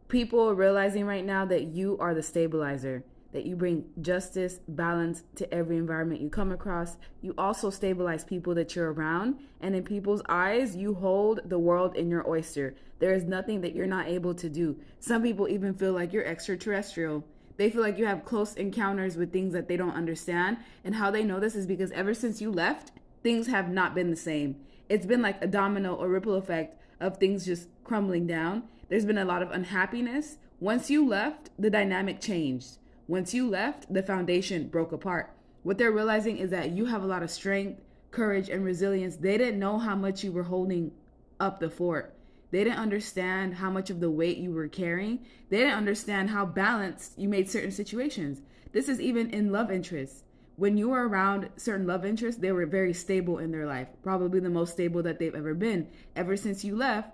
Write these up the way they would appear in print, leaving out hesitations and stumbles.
People are realizing right now that you are the stabilizer, that you bring justice, balance to every environment you come across. You also stabilize people that you're around. And in people's eyes, you hold the world in your oyster. There is nothing that you're not able to do. Some people even feel like you're extraterrestrial. They feel like you have close encounters with things that they don't understand. And how they know this is because ever since you left, things have not been the same. It's been like a domino or ripple effect of things just crumbling down. There's been a lot of unhappiness. Once you left, the dynamic changed. Once you left, the foundation broke apart. What they're realizing is that you have a lot of strength, courage, and resilience. They didn't know how much you were holding up the fort. They didn't understand how much of the weight you were carrying. They didn't understand how balanced you made certain situations. This is even in love interests. When you were around certain love interests, they were very stable in their life, probably the most stable that they've ever been. Ever since you left,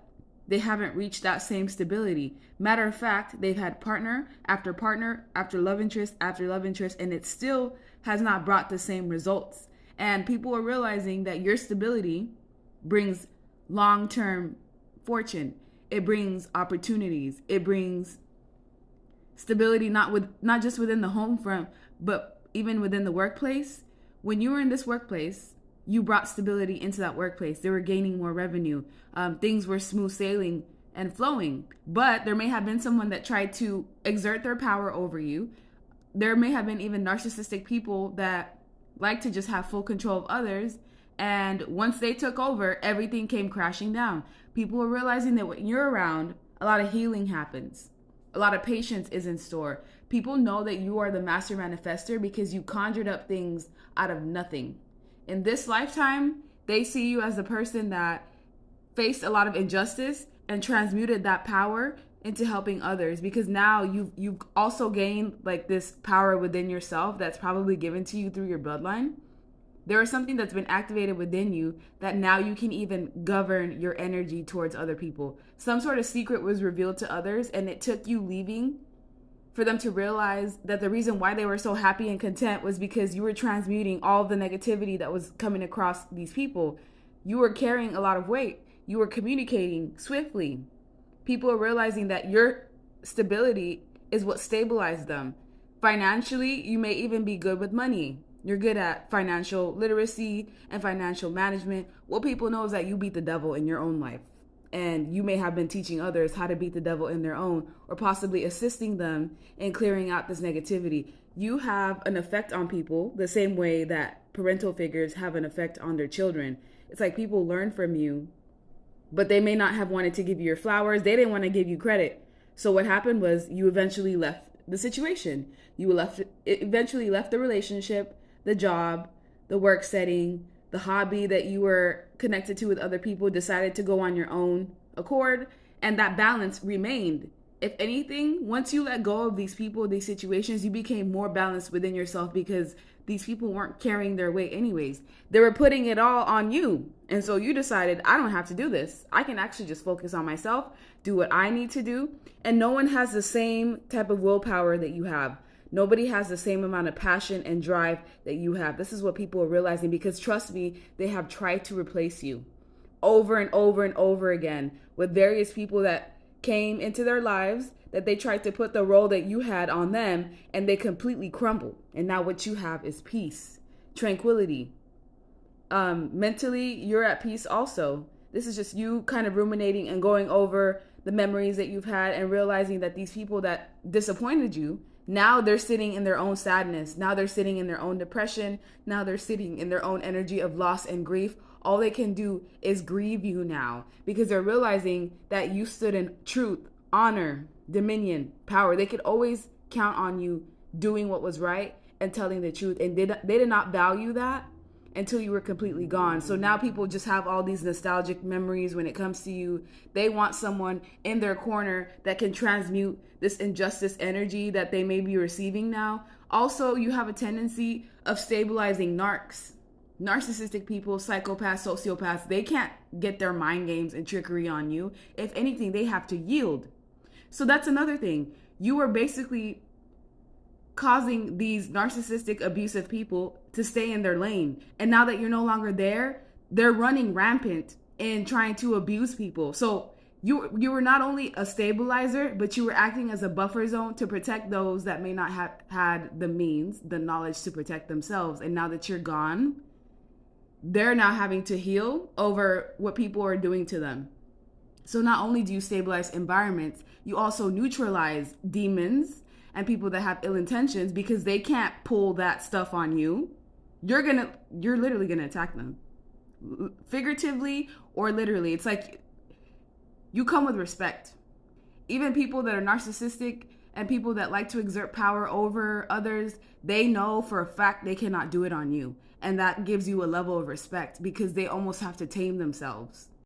they haven't reached that same stability. Matter of fact, they've had partner after love interest after love interest, and it still has not brought the same results. And people are realizing that your stability brings long-term fortune. It brings opportunities. It brings stability not just within the home front, but even within the workplace. When you were in this workplace, you brought stability into that workplace. They were gaining more revenue. Things were smooth sailing and flowing. But there may have been someone that tried to exert their power over you. There may have been even narcissistic people that like to just have full control of others. And once they took over, everything came crashing down. People are realizing that when you're around, a lot of healing happens. A lot of patience is in store. People know that you are the master manifestor because you conjured up things out of nothing. In this lifetime, they see you as the person that faced a lot of injustice and transmuted that power into helping others, because now you've also gained like this power within yourself that's probably given to you through your bloodline. There is something that's been activated within you that now you can even govern your energy towards other people. Some sort of secret was revealed to others, and it took you leaving for them to realize that the reason why they were so happy and content was because you were transmuting all of the negativity that was coming across these people. You were carrying a lot of weight. You were communicating swiftly. People are realizing that your stability is what stabilized them. Financially, you may even be good with money. You're good at financial literacy and financial management. What people know is that you beat the devil in your own life. And you may have been teaching others how to beat the devil in their own, or possibly assisting them in clearing out this negativity. You have an effect on people the same way that parental figures have an effect on their children. It's like people learn from you, but they may not have wanted to give you your flowers. They didn't want to give you credit. So what happened was you eventually left the situation. Eventually left the relationship, the job, the work setting, the hobby that you were connected to with other people, decided to go on your own accord, and that balance remained. If anything, once you let go of these people, these situations, you became more balanced within yourself because these people weren't carrying their weight anyways. They were putting it all on you. And so you decided, I don't have to do this. I can actually just focus on myself, do what I need to do. And no one has the same type of willpower that you have. Nobody has the same amount of passion and drive that you have. This is what people are realizing, because trust me, they have tried to replace you over and over and over again with various people that came into their lives, that they tried to put the role that you had on them, and they completely crumbled. And now what you have is peace, tranquility. Mentally, you're at peace also. This is just you kind of ruminating and going over the memories that you've had and realizing that these people that disappointed you, now they're sitting in their own sadness. Now they're sitting in their own depression. Now they're sitting in their own energy of loss and grief. All they can do is grieve you now, because they're realizing that you stood in truth, honor, dominion, power. They could always count on you doing what was right and telling the truth. And they did not value that until you were completely gone. So now people just have all these nostalgic memories when it comes to you. They want someone in their corner that can transmute this injustice energy that they may be receiving now. Also, you have a tendency of stabilizing narcissistic people, psychopaths, sociopaths. They can't get their mind games and trickery on you. If anything, they have to yield. So that's another thing. You are basically causing these narcissistic, abusive people to stay in their lane. And now that you're no longer there, they're running rampant in trying to abuse people. So You were not only a stabilizer, but you were acting as a buffer zone to protect those that may not have had the means, the knowledge to protect themselves. And now that you're gone, they're now having to heal over what people are doing to them. So not only do you stabilize environments, you also neutralize demons and people that have ill intentions, because they can't pull that stuff on you. You're literally gonna attack them, figuratively or literally. It's like you come with respect. Even people that are narcissistic and people that like to exert power over others, they know for a fact they cannot do it on you. And that gives you a level of respect, because they almost have to tame themselves.